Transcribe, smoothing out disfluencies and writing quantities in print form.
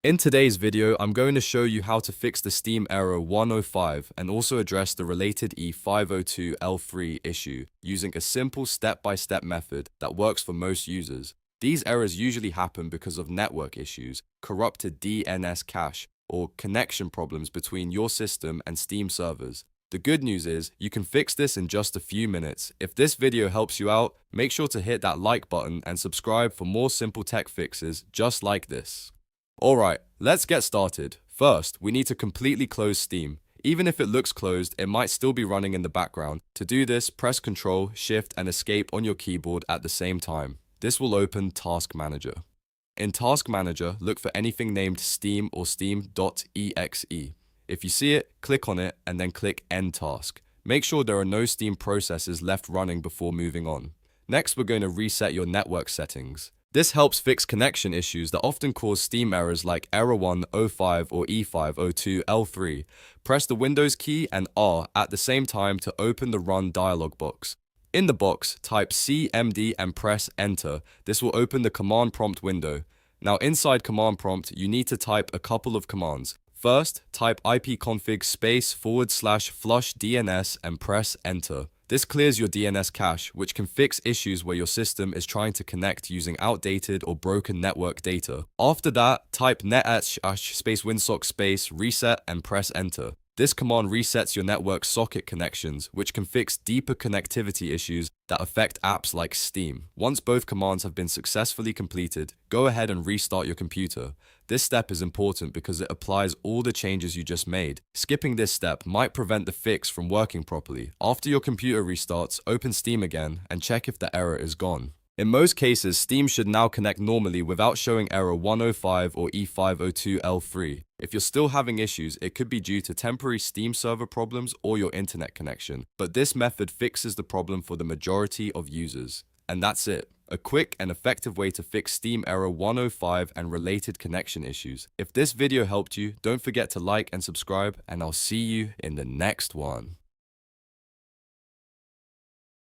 In today's video, I'm going to show you how to fix the Steam error 105 and also address the related E502 L3 issue using a simple step-by-step method that works for most users. These errors usually happen because of network issues, corrupted DNS cache, or connection problems between your system and Steam servers. The good news is, you can fix this in just a few minutes. If this video helps you out, make sure to hit that like button and subscribe for more simple tech fixes just like this. Alright, let's get started. First, we need to completely close Steam. Even if it looks closed, it might still be running in the background. To do this, press Ctrl, Shift, and Escape on your keyboard at the same time. This will open Task Manager. In Task Manager, look for anything named Steam or Steam.exe. If you see it, click on it and then click End Task. Make sure there are no Steam processes left running before moving on. Next, we're going to reset your network settings. This helps fix connection issues that often cause Steam errors like error 105 or E502 L3. Press the Windows key and R at the same time to open the Run dialog box. In the box, type CMD and press Enter. This will open the command prompt window. Now inside command prompt, you need to type a couple of commands. First, type ipconfig /flushdns and press Enter. This clears your DNS cache, which can fix issues where your system is trying to connect using outdated or broken network data. After that, type netsh Winsock reset and press Enter. This command resets your network socket connections, which can fix deeper connectivity issues that affect apps like Steam. Once both commands have been successfully completed, go ahead and restart your computer. This step is important because it applies all the changes you just made. Skipping this step might prevent the fix from working properly. After your computer restarts, open Steam again and check if the error is gone. In most cases, Steam should now connect normally without showing error 105 or E502 L3. If you're still having issues, it could be due to temporary Steam server problems or your internet connection. But this method fixes the problem for the majority of users. And that's it. A quick and effective way to fix Steam error 105 and related connection issues. If this video helped you, don't forget to like and subscribe, and I'll see you in the next one.